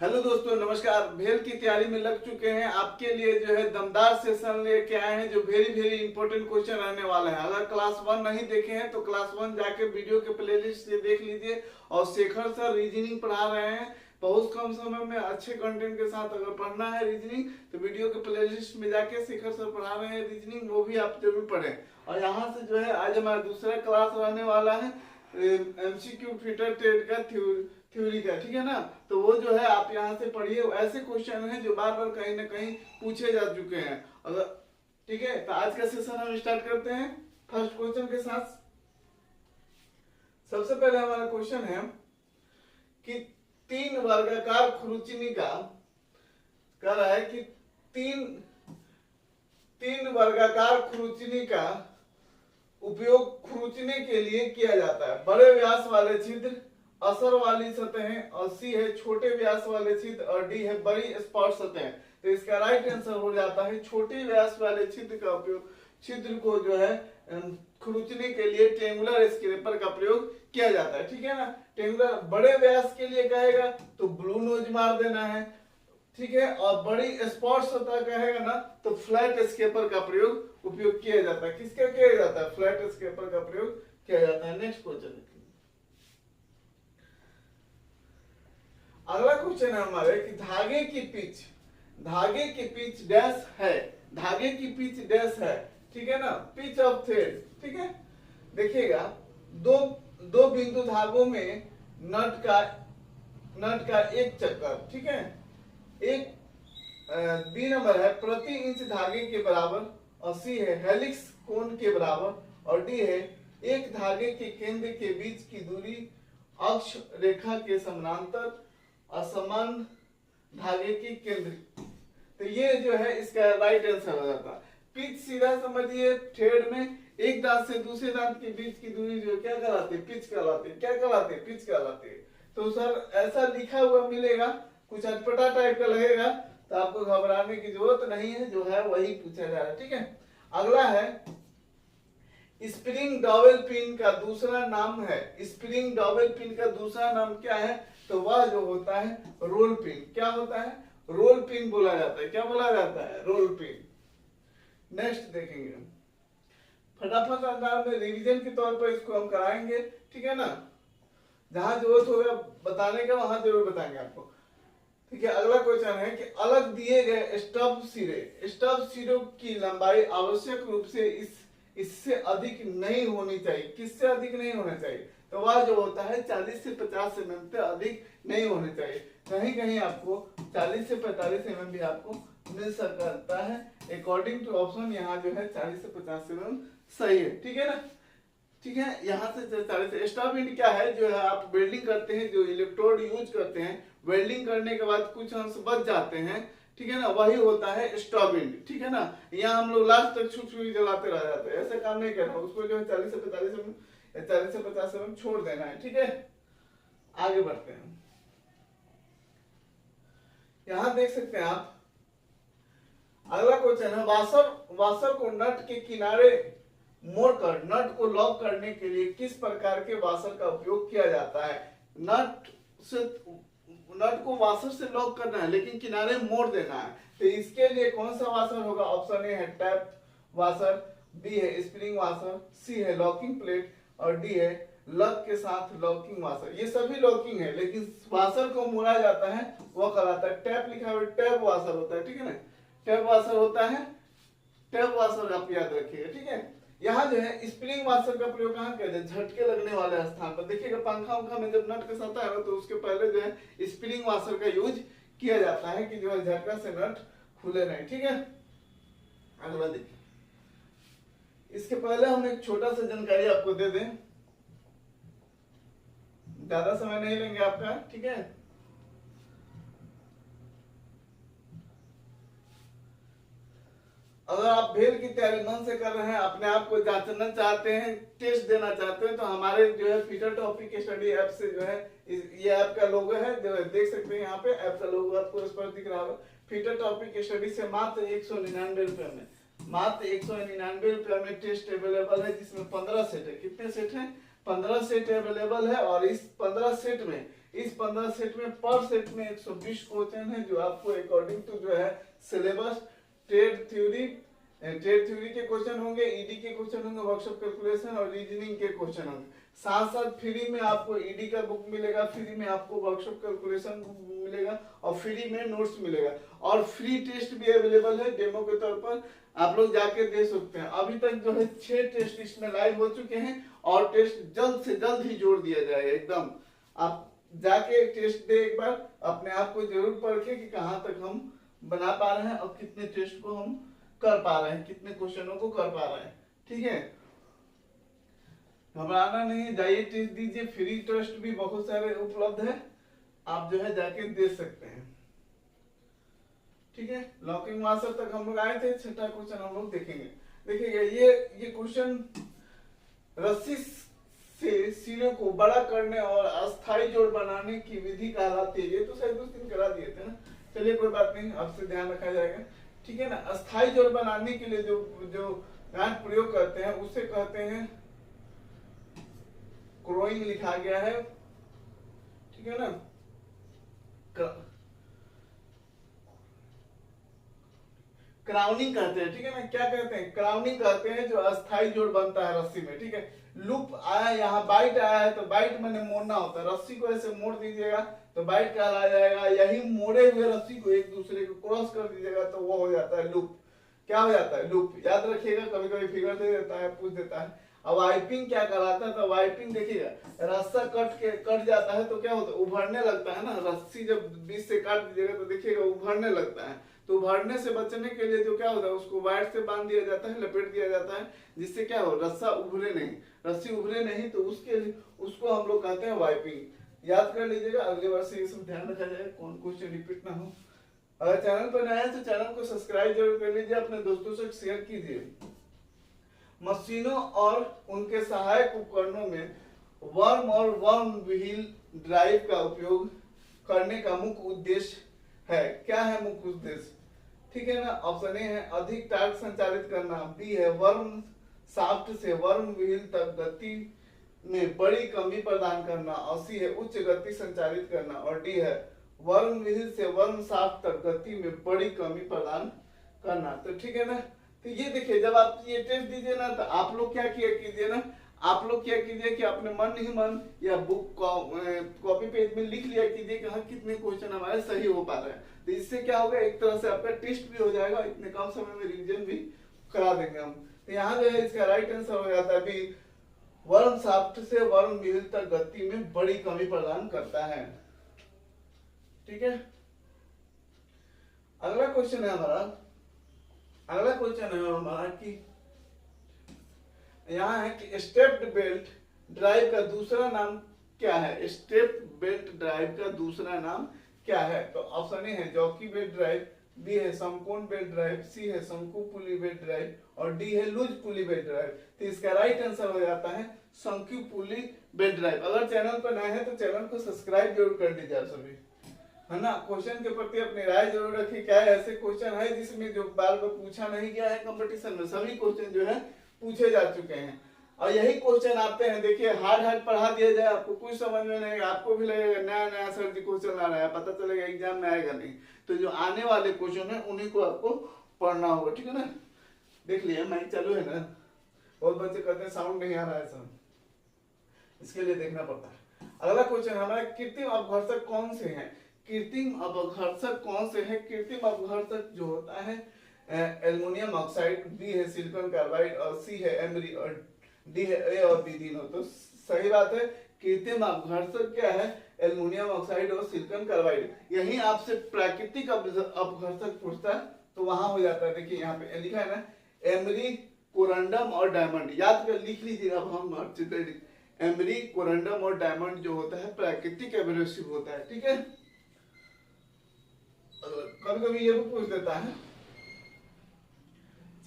Hello दोस्तों, नमस्कार। भेल की तैयारी में लग चुके हैं। आपके लिए जो है दमदार सेशन लेके आए हैं जो वेरी वेरी इंपॉर्टेंट क्वेश्चन रहने वाले हैं। अगर क्लास 1 नहीं देखे हैं तो क्लास 1 जाके वीडियो के प्लेलिस्ट से देख लीजिए। और शेखर सर रीजनिंग पढ़ा रहे हैं बहुत कम समय में अच्छे कंटेंट के साथ। अगर पढ़ना है रीजनिंग तो वीडियो के प्लेलिस्ट में जाके शेखर सर पढ़ा रहे हैं रीजनिंग, वो भी आप जरूर पढ़ें। और यहाँ से जो है आज हमारा दूसरा क्लास रहने वाला है एमसीक्यू फिटर टेट का थ्योरी का, ठीक है ना। तो वो जो है आप यहाँ से पढ़िए। ऐसे क्वेश्चन हैं जो बार बार कहीं ना कहीं पूछे जा चुके हैं। अगर ठीक है तो आज का सेशन हम स्टार्ट करते हैं फर्स्ट क्वेश्चन के साथ। सबसे पहले हमारा क्वेश्चन है कि तीन वर्गाकार खुरुचिनिका कह रहा है कि तीन वर्गाकार खुरुचिनिका उपयोग खुरुचने के लिए किया जाता है। बड़े व्यास वाले छिद्र, असर वाली सतहें, और सी है छोटे व्यास वाले छिद्र, और डी है बड़ी स्पॉट सतहें। तो इसका राइट आंसर हो जाता है छोटे व्यास वाले छिद्र का उपयोग, छिद्र को जो है खुरुचने के लिए ट्रेंगुलर स्क्रैपर का प्रयोग किया जाता है, ठीक है ना। ट्रेंगुलर बड़े व्यास के लिए कहेगा तो ब्लू नोज मार देना है, ठीक है। और बड़ी स्पॉट सतह कहेगा ना तो फ्लैट स्क्रैपर का उपयोग किया जाता है। किसका किया जाता है? फ्लैट स्क्रैपर का प्रयोग किया जाता है। नेक्स्ट क्वेश्चन, अगला क्वेश्चन है हमारे कि धागे की पिच डैश है। धागे की पिच डैश है, ठीक है ना। पिच ऑफ थ्रेड, ठीक है। देखिएगा दो बिंदु धागों में नट का एक चक्कर, ठीक है। एक बी नंबर है प्रति इंच धागे के बराबर, और सी है हेलिक्स कोण के बराबर, और डी है एक धागे के केंद्र के बीच की दूरी अक्ष रेखा के समानांतर असमान धागे की केंद्र। तो ये जो है इसका राइट आंसर हो जाता है। पिच सीधा समझिए, थ्रेड में एक दांत से दूसरे दांत के बीच की दूरी जो क्या कहलाती है? पिच कहलाती है। क्या कहलाती है? पिच कहलाती है। तो सर ऐसा लिखा हुआ मिलेगा, कुछ अटपटा टाइप का लगेगा तो आपको घबराने की जरूरत नहीं है, जो है वही पूछा जा रहा है, ठीक है। अगला है स्प्रिंग डॉवेल पिन का दूसरा नाम है। स्प्रिंग डॉवेल पिन का दूसरा नाम क्या है? तो वह जो होता है रोल पिन। क्या होता है? रोल पिन बोला जाता है। क्या बोला जाता है? Role pin. नेक्स्ट देखेंगे, फटाफट अंदाज में रिवीजन के तौर पर इसको हम कराएंगे, ठीक है ना। जहां जरूरत होगा बताने का वहां जरूर बताएंगे आपको, ठीक है। अगला क्वेश्चन है कि अलग दिए गए स्टब सिरों की लंबाई आवश्यक रूप से इससे अधिक नहीं होनी चाहिए। किससे अधिक नहीं होना चाहिए? तो वह जो होता है 40 से 50 एमएम से अधिक नहीं होने चाहिए। कहीं कहीं आपको 40 से 45 एमएम भी आपको मिल सकता है। अकॉर्डिंग टू ऑप्शन यहाँ जो है 40 से 50 एमएम सही है, ठीक है ना। ठीक है, यहाँ से 40। स्टब इंड क्या है? जो है आप वेल्डिंग करते हैं, जो इलेक्ट्रोड यूज करते हैं, वेल्डिंग करने के बाद कुछ अंश बच जाते हैं, ठीक है ना, वही होता है स्टब इंड, ठीक है ना। यहाँ हम लोग लास्ट तक छुई जलाते रह जाते हैं, ऐसा काम नहीं करना। उसको जो है 40 से 45 एमएम 40 से 50 एमएम छोड़ देना है, ठीक है। आगे बढ़ते हैं। यहां देख सकते हैं आप, अगला क्वेश्चन है वाशर को नट के किनारे मोड़कर नट को लॉक करने के लिए किस प्रकार के वाशर का उपयोग किया जाता है? नट को वाशर से लॉक करना है लेकिन किनारे मोड़ देना है, तो इसके लिए कौन सा वाशर होगा? ऑप्शन ए है टैप वाशर, बी है स्प्रिंग वाशर, सी है लॉकिंग प्लेट, और डी है लग के साथ लॉकिंग वाशर। ये सभी लॉकिंग है लेकिन वाशर को मोड़ा जाता है वो कहलाता है टैप। लिखा हुआ टैप वाशर होता है, ठीक है ना। टैप वाशर होता है, टैप वाशर आप याद रखिएगा, ठीक है। यहाँ जो है स्प्रिंग वाशर का प्रयोग कहाँ किया जाए? झटके लगने वाले स्थान पर। देखिएगा पंखा उंखा में जब नट कसता है तो उसके पहले जो है स्प्रिंग वाशर का यूज किया जाता है कि जो है झटका से नट खुले नहीं, ठीक है। अगला देखिए, इसके पहले हम एक छोटा सा जानकारी आपको दे दें, ज्यादा समय नहीं लेंगे आपका, ठीक है। अगर आप भेल की तैयारी मन से कर रहे हैं, अपने आप को जांचना चाहते हैं, टेस्ट देना चाहते हैं, तो हमारे जो है फीटर टॉपिक स्टडी ऐप से जो है ये ऐप का लोगो है, जो है देख सकते हैं यहाँ पे ऐप का लोगो आपको इस पर दिख रहा होगा। फीटर टॉपिक स्टडी से मात्र 199 रुपए में, मात्र 199 रुपए में टेस्ट अवेलेबल है, जिसमें 15 सेट है। कितने सेट है? 15 सेट अवेलेबल है। और इस 15 सेट में इस 15 सेट में पर सेट में 120 क्वेश्चन है जो आपको अकॉर्डिंग टू जो है सिलेबस ट्रेड थ्योरी के क्वेश्चन होंगे, ईडी के क्वेश्चन होंगे, वर्कशॉप कैलकुलेशन और रीजनिंग के क्वेश्चन होंगे। साथ साथ फ्री में आपको ईडी का बुक मिलेगा, फ्री में आपको वर्कशॉप कैलकुलेशन मिलेगा और फ्री में नोट्स मिलेगा और फ्री टेस्ट भी अवेलेबल है डेमो के तौर पर, आप लोग जाके दे सकते हैं। अभी तक जो है 6 टेस्ट इसमें लाइव हो चुके हैं और टेस्ट जल्द से जल्द ही जोड़ दिया जाएगा एकदम। आप जाके टेस्ट दे एक बार, अपने आप को जरूर परखें कि कहाँ तक हम बना पा रहे हैं और कितने टेस्ट को हम कर पा रहे हैं, कितने क्वेश्चनों को कर पा रहे हैं। ठीक है, घबराना नहीं, जाइए टेस्ट दीजिए, फ्री टेस्ट भी बहुत सारे उपलब्ध है, आप जो है जाके दे सकते हैं। ठीक है, लॉकिंग मास्टर तक हम लोग आए थे, छठा क्वेश्चन हम लोग देखेंगे। देखिएगा ये क्वेश्चन रस्सी से सिरे को बड़ा करने और अस्थाई जोड़ बनाने की विधि कहलाती है। ये तो शायद उस दिन करा दिए थे ना, चलिए कोई बात नहीं, आपसे ध्यान रखा जाएगा। ठीक है ना, अस्थाई जोड़ बनाने के लिए जो गांठ प्रयोग करते हैं उसे कहते हैं क्रोइंग, लिखा गया है। ठीक है ना, क्राउनिंग कहते हैं। ठीक है ना, क्या कहते हैं, क्राउनिंग कहते हैं जो अस्थाई जोड़ बनता है रस्सी में। ठीक है, लूप आया, यहाँ बाइट आया है तो बाइट मैंने मोड़ना होता है, रस्सी को ऐसे मोड़ दीजिएगा तो बाइट कहला जाएगा। यही मोड़े हुए रस्सी को एक दूसरे को क्रॉस कर दीजिएगा तो वो हो जाता है लूप। क्या हो जाता है, लूप। याद रखिएगा, कभी कभी फिगर दे देता है, पूछ देता है। अब वाइपिंग क्या कहलाता है, तो वाइपिंग देखिएगा, रास्ता कट जाता है तो क्या होता है, उभरने लगता है ना, रस्सी जब बीच से काट दीजिएगा तो देखिएगा उभरने लगता है। तो उभरने से बचने के लिए जो क्या होता है, उसको वायर से बांध दिया जाता है, लपेट दिया जाता है, जिससे क्या हो, रस्सा उभरे नहीं, रस्सी उभरे नहीं, तो उसको हम लोग कहते हैं वाइपिंग। याद कर लीजिएगा, अगले बार से ये सब ध्यान रखा जाए, कौन क्वेश्चन रिपीट ना हो। अगर चैनल पर नया है तो चैनल को सब्सक्राइब जरूर कर लीजिए, अपने दोस्तों से शेयर कीजिए। मशीनों और उनके सहायक उपकरणों में वर्म और वर्म व्हील ड्राइव का उपयोग करने का मुख्य उद्देश्य है। क्या है मुख्य उद्देश्य? ठीक है ना, ऑप्शन ए है अधिक टार्क संचालित करना, बी है वर्म शाफ्ट से वर्म व्हील तक गति में बड़ी कमी प्रदान करना, और सी है उच्च गति संचालित करना, और डी है वर्म व्हील से वर्म शाफ्ट तक गति में बड़ी कमी प्रदान करना। तो ठीक है ना, तो ये देखिए, जब आप ये टेस्ट दीजिए ना तो आप लोग क्या किया कीजिए ना, आप लोग क्या कीजिए कि अपने मन ही मन या बुक कॉपी पेज में लिख लिया कीजिए कि हाँ कितने क्वेश्चन हमारे सही हो पा रहे हैं। तो इससे क्या होगा, एक तरह से आपका टेस्ट भी हो जाएगा, इतने कम समय में रिवीजन भी करा देंगे हम। तो यहाँ जो है इसका राइट आंसर हो जाता है बी, वर्म शाफ्ट से वर्म व्हील तक गति में बड़ी कमी प्रदान करता है। ठीक है, अगला क्वेश्चन है हमारा, कि यहाँ है कि स्टेप्ड बेल्ट ड्राइव का दूसरा नाम क्या है? स्टेप्ड बेल्ट ड्राइव का दूसरा नाम क्या है? तो ऑप्शन ए है जॉकी बेल्ट ड्राइव, बी है समकोण बेल्ट ड्राइव, सी है शंकु पुली बेल्ट ड्राइव, और डी है लूज पुली बेल्ट ड्राइव। तो इसका राइट आंसर हो जाता है शंकु पुली बेल्ट ड्राइव। अगर चैनल पर नए हैं तो चैनल को सब्सक्राइब जरूर कर लीजिए आप सभी, है ना। क्वेश्चन के प्रति अपनी राय जरूर रखिए। क्या ऐसे क्वेश्चन है जिसमें जो बार बार पूछा नहीं गया है कंपटीशन में, सभी क्वेश्चन जो है पूछे जा चुके हैं, और यही क्वेश्चन आते हैं। देखिए हार्ड पढ़ा दिया जाए, आपको कुछ समझ में नहीं, आपको भी लगेगा नया सर जी क्वेश्चन आ रहा है, पता चलेगा एग्जाम में आएगा नहीं। तो जो आने वाले क्वेश्चन है उन्हीं को आपको पढ़ना होगा। ठीक है ना, देख लिया माइक चालू है ना, बहुत बच्चे कहते हैं साउंड नहीं आ रहा है सर, इसके लिए देखना पड़ता है। अगला क्वेश्चन हमारा, कृत्रिम अपघर्षक कौन से हैं? कृत्रिम अपघर्षक कौन से है? कृत्रिम अपघर्षक जो होता है एल्युमिनियम ऑक्साइड, बी है सिलिकॉन कार्बाइड, और सी है एमरी, और डी है ए और बी तीनों। तो सही बात है, कृत्रिम अपघर्षक क्या है? एल्युमिनियम ऑक्साइड और सिलिकॉन कार्बाइड। यही आपसे प्राकृतिक अपघर्षक पूछता है तो वहां हो जाता है। देखिए यहाँ पे लिखा है ना, एमरी, कोरंडम और डायमंड। याद कर लिख लीजिएगा, अब हम एमरी, कोरंडम और डायमंड जो होता है प्राकृतिक एब्रेसिव होता है। ठीक है, कभी कभी ये भी पूछ देता है।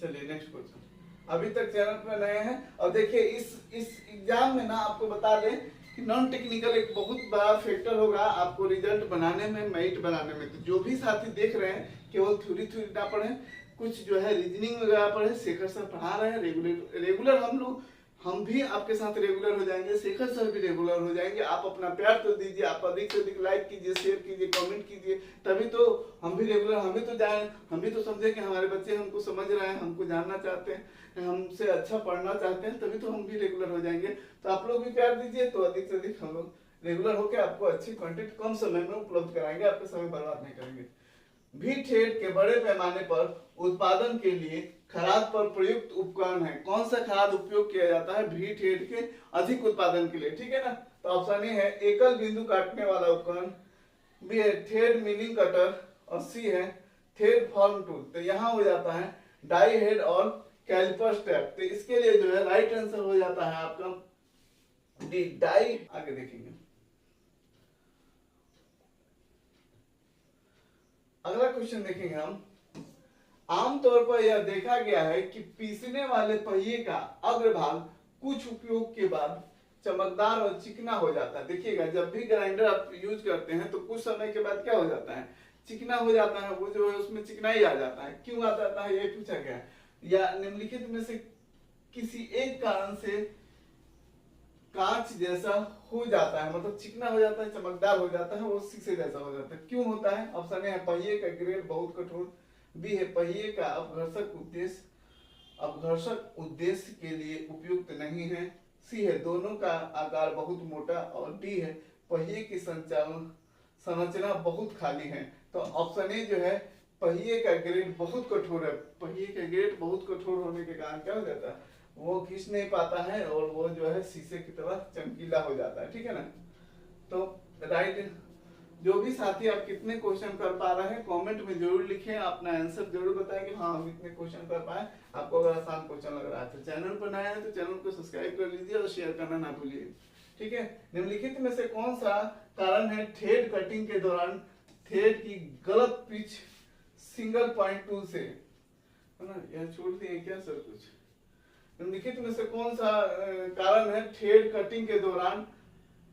चलिए नेक्स्ट क्वेश्चन। अभी तक चैनल पर नए हैं, और देखिए इस एग्जाम में ना आपको बता दें कि नॉन टेक्निकल एक बहुत बड़ा फैक्टर होगा आपको रिजल्ट बनाने में, मेरिट बनाने में। तो जो भी साथी देख रहे हैं केवल थ्योरी ना पढ़े, कुछ जो है रीजनिंग वगैरह पढ़े, शेखर सर पढ़ा रहे हैं रेगुलर हम लोग हम भी आपके साथ रेगुलर हो जाएंगे, शेखर सर भी रेगुलर हो जाएंगे। आप अपना प्यार तो दीजिए, आप अधिक से अधिक लाइक कीजिए, शेयर कीजिए, कमेंट कीजिए, तभी तो हम भी रेगुलर, हमें तो जाए, हम भी तो समझे कि हमारे बच्चे हमको समझ रहे हैं, हमको जानना चाहते हैं, हमसे अच्छा पढ़ना चाहते हैं, तभी तो हम भी रेगुलर हो जाएंगे। तो आप लोग भी प्यार दीजिए, तो अधिक से अधिक हम लोग रेगुलर होकर आपको अच्छी कंटेंट कम समय में उपलब्ध कराएंगे, आपका समय बर्बाद नहीं करेंगे। भीड़ के बड़े पैमाने पर उत्पादन के लिए खाद पर प्रयुक्त उपकरण है। कौन सा खाद उपयोग किया जाता है भीड़ के अधिक उत्पादन के लिए? ठीक है ना। तो ऑप्शन ए है एकल बिंदु काटने वाला उपकरण, बी है थ्रेड मिलिंग कटर, और सी है थ्रेड फॉर्म टूल। तो यहाँ हो जाता है डाई हेड और कैलिपर स्टेप। तो इसके लिए जो है राइट आंसर हो जाता है आपका डी डाई। आगे देखेंगे, अगला क्वेश्चन देखेंगे हम। आमतौर पर यह देखा गया है कि पीसने वाले पहिए का अग्रभाग कुछ उपयोग के बाद चमकदार और चिकना हो जाता है। देखिएगा, जब भी ग्राइंडर आप यूज करते हैं तो कुछ समय के बाद क्या हो जाता है, चिकना हो जाता है, वो जो है उसमें चिकनाई आ जाता है। क्यों आ जाता है ये पूछा गया है। या निम्नलिखित में से किसी एक कारण से कांच जैसा हो जाता है, मतलब चिकना हो जाता है, चमकदार हो जाता है, वो शीशे जैसा हो जाता है। क्यों होता है? ऑप्शन ए है पहिए का ग्रेड बहुत कठोर, बी है पहिए का अपघर्षक उद्देश्य के लिए उपयुक्त नहीं है, सी है दोनों का आकार बहुत मोटा, और डी है पहिए की संचालन संरचना बहुत खाली है। तो ऑप्शन ए जो है पहिए का ग्रेड बहुत कठोर है। पहिए का ग्रेड बहुत कठोर होने के कारण क्या हो जाता है, वो खींच नहीं पाता है और वो जो है शीशे की तरह चमकीला हो जाता है। ठीक है ना। तो राइट, जो भी साथी आप कितने क्वेश्चन कर पा रहे हैं कमेंट में जरूर लिखें, अपना आंसर जरूर बताएं कि हाँ हम इतने क्वेश्चन कर पाए। आपको अगर आसान क्वेश्चन लग रहा है तो चैनल पर नया है तो चैनल को सब्सक्राइब कर लीजिए और शेयर करना ना भूलिए। ठीक है। निम्नलिखित में से कौन सा कारण है थ्रेड कटिंग के दौरान थ्रेड की गलत पिच सिंगल पॉइंट टूल से, है ना, यह छोड़ दिए क्या सर कुछ? निम्नलिखित में से कौन सा कारण है थ्रेड कटिंग के दौरान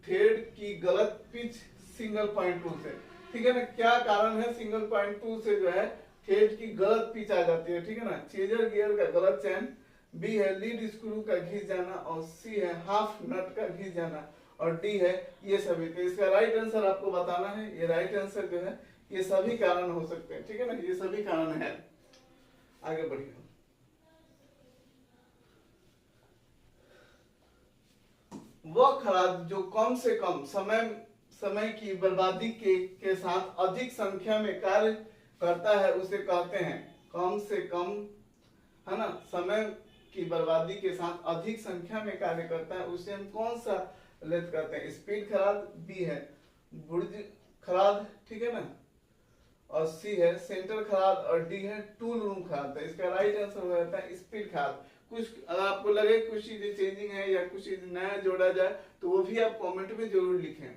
थ्रेड की गलत पिच सिंगल पॉइंट टूल से? ठीक है ना, क्या कारण है सिंगल पॉइंट टूल से जो है थ्रेड की गलत पिच आ जाती है? ठीक है ना, चेजर गियर का गलत चैन, बी है लीड स्क्रू का घिस जाना, और सी है हाफ नट का घिस जाना, और डी है ये सभी। तो इसका राइट आंसर आपको बताना है। ये राइट आंसर जो है ये सभी कारण हो सकते हैं। ठीक है ना, ये सभी कारण है। आगे बढ़िए, वह खराद जो कम से कम समय की बर्बादी के साथ अधिक संख्या में कार्य करता है उसे कहते हैं, कम से कम, है ना, समय की बर्बादी के साथ अधिक संख्या में कार्य करता है उसे हम कौन सा लेथ कहते हैं? स्पीड खराद, बी है बुर्ज खराद, ठीक है ना, और सी है सेंटर खराद, और डी है टूल रूम खराद। इसका राइट आंसर हो जाता है स्पीड खराद। कुछ अगर आपको लगे कुछ चीजें चेंजिंग है या कुछ चीज नया जोड़ा जाए तो वो भी आप कमेंट में जरूर लिखें।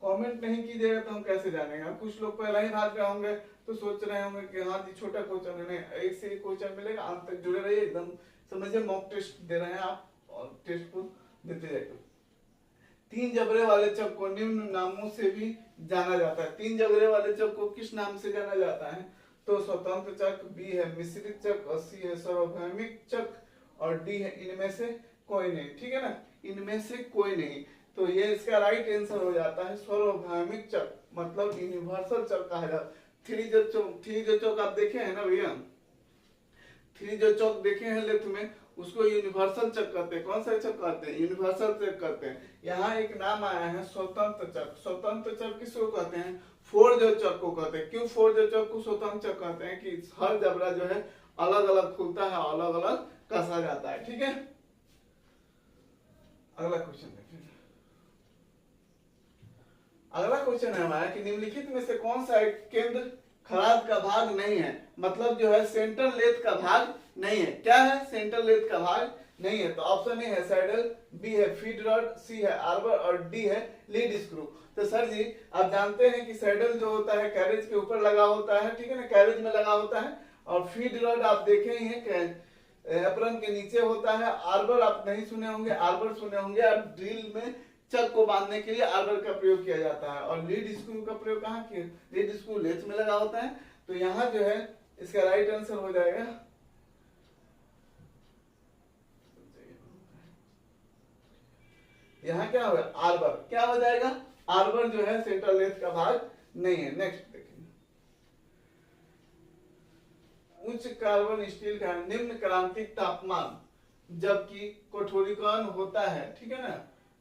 कमेंट नहीं कीजिएगा तो हम कैसे जानेंगे? कुछ लोग पहले ही भाग गए होंगे तो सोच रहे होंगे कि हाँ जी छोटा क्वेश्चन है, एक से एक क्वेश्चन मिलेगा, अंत तक जुड़े रहिए। एकदम समझिए मॉक टेस्ट दे रहे हैं आप, और टेस्ट को देते जाइए। तीन जबरे वाले चक को निम्न नामों से भी जाना जाता है। तीन जबरे वाले चक को किस नाम से जाना जाता है? तो स्वतंत्र चक, बी है मिश्रित चक, और सी है सार्वभौमिक चक, और डी है इनमें से कोई नहीं। ठीक है ना, इनमें से कोई नहीं। तो ये इसका राइट आंसर हो जाता है सार्वभौमिक चक, मतलब यूनिवर्सल चक कहा जाता है। थ्री जो चौक आप देखे हैं ना भैया, थ्री जो चौक देखे हैं लेफ्ट में, उसको यूनिवर्सल चक कहते हैं। कौन सा चक कहते हैं? यूनिवर्सल चक कहते हैं। यहाँ एक नाम आया है स्वतंत्र चक। स्वतंत्र चक किसको कहते हैं? फोर जो चक को कहते हैं। क्यों फोर जो चक को स्वतंत्र चक कहते हैं? कि हर जबरा जो है अलग अलग खुलता है, अलग अलग कसा जाता है। ठीक है, अगला क्वेश्चन देखिए। अगला क्वेश्चन है हमारा कि निम्नलिखित में से कौन सा एक केंद्र खराद का भाग नहीं है, मतलब जो है सेंटर लेथ का भाग नहीं है। क्या है? सेंटर लेथ का भाग नहीं है। तो ऑप्शन ए है सैडल, बी है फीड रॉड, सी है आर्बर, और डी है लीड स्क्रू। तो सर जी आप जानते हैं कि सैडल जो होता है कैरेज के ऊपर लगा होता है, ठीक है ना, कैरेज में लगा होता है, और फीड रॉड आप देखे ही हैं एप्रन के नीचे होता है। आर्बर आप नहीं सुने होंगे, आर्बर सुने होंगे। आप ड्रिल में चक को बांधने के लिए आर्बर का प्रयोग किया जाता है। और लीड स्क्रू का प्रयोग कहाँ किया? लीड स्क्रू लेथ में लगा होता है। तो यहाँ जो है इसका राइट आंसर हो जाएगा यहाँ क्या होगा आर्बर, क्या हो जाएगा आर्बर जो है सेंट्रल लेंथ का भाग नहीं है। नेक्स्ट देखेंगे, उच्च कार्बन स्टील का निम्न क्रांतिक तापमान जबकि कठोरीकरण होता है, ठीक है ना।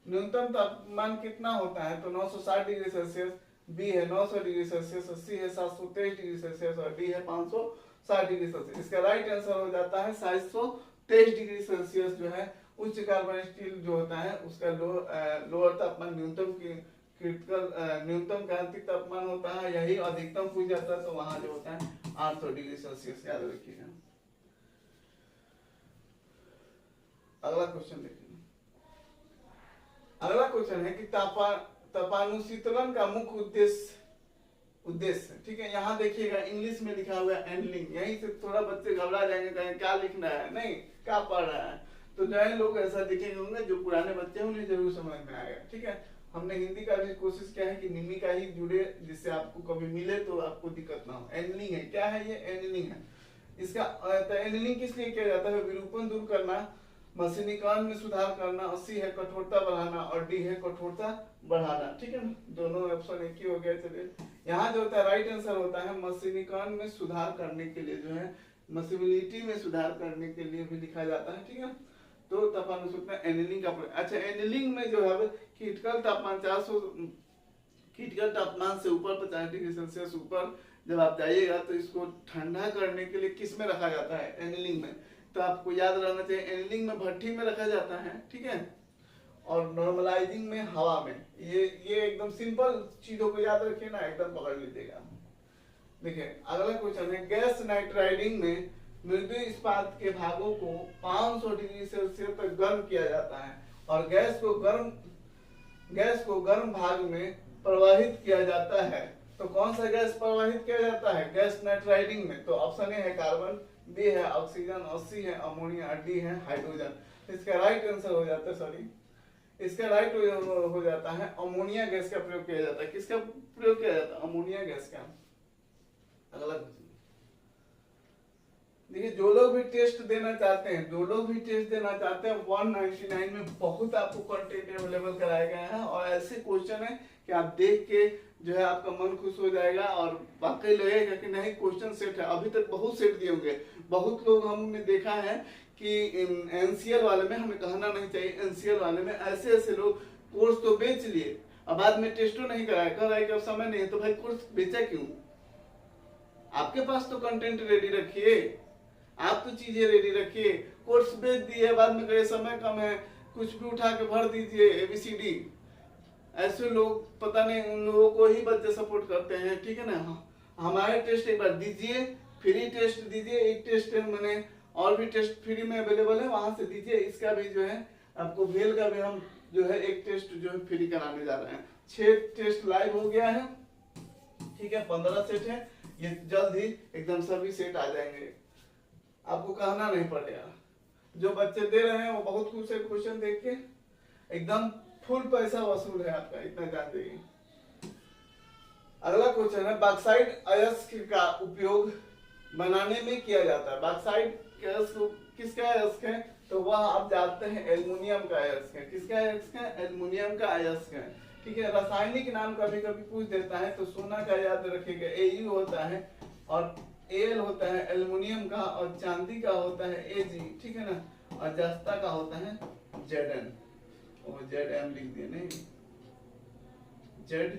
न्यूनतम तापमान कितना होता है, तो 960 डिग्री सेल्सियस, बी है 900 डिग्री सेल्सियस, सी है 723 डिग्री सेल्सियस और डी है 560 डिग्री सेल्सियस। इसका राइट आंसर हो जाता है 723 डिग्री सेल्सियस जो है उच्च कार्बन स्टील जो होता है उसका लोअर तापमान न्यूनतम की क्रिटिकल न्यूनतम क्रांतिक तापमान होता है, यही अधिकतम पूछ जाता है तो वहां जो होता है 800 डिग्री सेल्सियस, याद रखिएगा। अगला क्वेश्चन देखिए, अगला क्वेश्चन है कि तापानुशीतलन का मुख्य उद्देश्य, ठीक है। यहाँ देखिएगा इंग्लिश में लिखा हुआ है एंडलिंग, यहीं से थोड़ा बच्चे घबरा जाएंगे, कहेंगे क्या लिखना है, नहीं क्या पढ़ रहा है। तो जो लोग ऐसा दिखेंगे होंगे, जो पुराने बच्चे हैं उन्हें जरूर समझ में आएगा, ठीक है। हमने हिंदी का भी कोशिश किया है कि निमी का ही जुड़े, जिससे आपको कभी मिले तो आपको दिक्कत ना हो। एंडलिंग है, क्या है ये एंडलिंग है। इसका एंडलिंग किस लिए किया जाता है, विरूपण दूर करना, मशीनीकरण में सुधार करना, और सी है कठोरता बढ़ाना और डी है कठोरता बढ़ाना, ठीक है ना। दोनों ऑप्शन एक ही हो गया। चलिए यहाँ जो होता है राइट आंसर होता है मशीनीकरण में सुधार करने के लिए, जो है मशीबिलिटी में सुधार करने के लिए भी लिखा जाता है, ठीक है। तो तापानुशीतलन एनीलिंग का अच्छा, एनीलिंग में जो है क्रिटिकल तापमान 400 क्रिटिकल तापमान से ऊपर 50 डिग्री सेल्सियस ऊपर जब आप जाइएगा तो इसको ठंडा करने के लिए किस में रखा जाता है, एनीलिंग में। तो आपको याद रहना चाहिए एनीलिंग में भट्ठी में रखा जाता है, ठीक है, और नॉर्मलाइजिंग में हवा में। ये एकदम सिंपल चीजों को याद रखिए ना, एकदम पकड़ लीजिएगा। देखिए अगला क्वेश्चन है, गैस नाइट्राइडिंग में मृदु इस्पात के भागों को 500 डिग्री सेल्सियस तक गर्म किया जाता है और गैस को गर्म भाग में प्रवाहित किया जाता है। तो कौन सा गैस प्रवाहित किया जाता है गैस नाइट्राइडिंग में, तो ऑप्शन ए है कार्बन, बी है ऑक्सीजन और सी है अमोनिया और डी है हाइड्रोजन। इसका राइट आंसर हो जाता है इसका राइट हो जाता है अमोनिया गैस का प्रयोग किया जाता है। किसका प्रयोग किया जाता है, अमोनिया गैस का। अगला क्वेश्चन देखिए, जो लोग भी टेस्ट देना चाहते हैं 199 में बहुत आपको कंटेंट अवेलेबल कराया गया है और ऐसे क्वेश्चन है कि आप देख के जो है आपका मन खुश हो जाएगा और वाकई लगेगा कि नहीं क्वेश्चन सेट है। अभी तक बहुत सेट दिए होंगे, बहुत लोग हमने देखा है कि एनसीएल वाले में, हमें कहना नहीं चाहिए, एनसीएल वाले में ऐसे लोग कोर्स तो बेच लिए और बाद में टेस्टो नहीं कराया, कह रहा है कि अब समय नहीं है, तो भाई कोर्स बेचा क्यों? आपके पास तो कंटेंट रेडी रखिए, आप तो चीजें रेडी रखिए। कोर्स बेच दिए, बाद में कहे समय कम है, कुछ भी उठा के भर दीजिए ABCD। ऐसे लोग पता नहीं, उन लोगों को ही बच्चे सपोर्ट करते हैं, ठीक है ना। हमारे टेस्ट एक बार दीजिए, फ्री टेस्ट दीजिए, एक टेस्ट मैंने और भी टेस्ट फ्री में अवेलेबल है, वहां से दीजिए। इसका भी जो है आपको भेल का भी हम जो है एक टेस्ट जो है फ्री कराने जा रहे हैं। 6 टेस्ट लाइव हो गया है, ठीक है, 15 सेट है, ये जल्द ही एकदम सभी सेट आ जाएंगे, आपको कहना नहीं पड़ेगा। जो बच्चे दे रहे हैं वो बहुत खुश है, क्वेश्चन देख के एकदम फुल पैसा वसूल है आपका, इतना जान जाइए। अगला क्वेश्चन है, बॉक्साइट अयस्क का उपयोग बनाने में किया जाता है। बॉक्साइट किसका अयस्क है, तो वह आप जानते हैं एल्युमिनियम का अयस्क है। किसका अयस्क है, एल्युमिनियम का अयस्क है, ठीक है। रासायनिक नाम कभी कभी पूछ देता है, तो सोना का याद रखिएगा Au होता है और Al होता है एल्युमिनियम का और चांदी का होता है Ag, ठीक है ना, और जस्ता का होता है Zn, और Zm लिख दिए नहीं, Zn।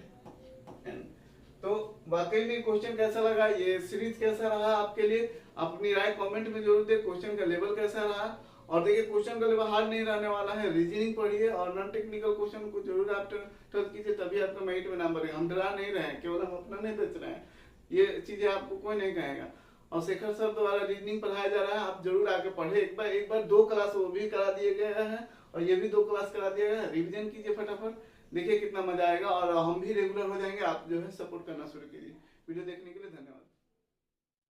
तो वाकई में क्वेश्चन कैसा लगा, ये सीरीज कैसा रहा आपके लिए, अपनी राय कमेंट में जरूर दे। क्वेश्चन का लेवल कैसा रहा, और देखिए क्वेश्चन का लेवल हार्ड नहीं रहने वाला है। रीजनिंग पढ़िए और नॉन टेक्निकल क्वेश्चन को जरूर आप ट्वेल्थ कीजिए, तभी आपका मेरिट में नाम बढ़ेगा। हम डरा नहीं रहे हैं, केवल हम अपना नहीं बेच रहे हैं, ये चीजें आपको कोई नहीं कहेगा। और शेखर सर द्वारा रीजनिंग पढ़ाया जा रहा है, आप जरूर आके पढ़े। एक बार 2 क्लास वो भी करा दिए गए हैं और ये भी 2 क्लास करा दिया गया है। रिवीजन कीजिए फटाफट, देखिए कितना मजा आएगा और हम भी रेगुलर हो जाएंगे। आप जो है सपोर्ट करना शुरू कीजिए। वीडियो देखने के लिए धन्यवाद।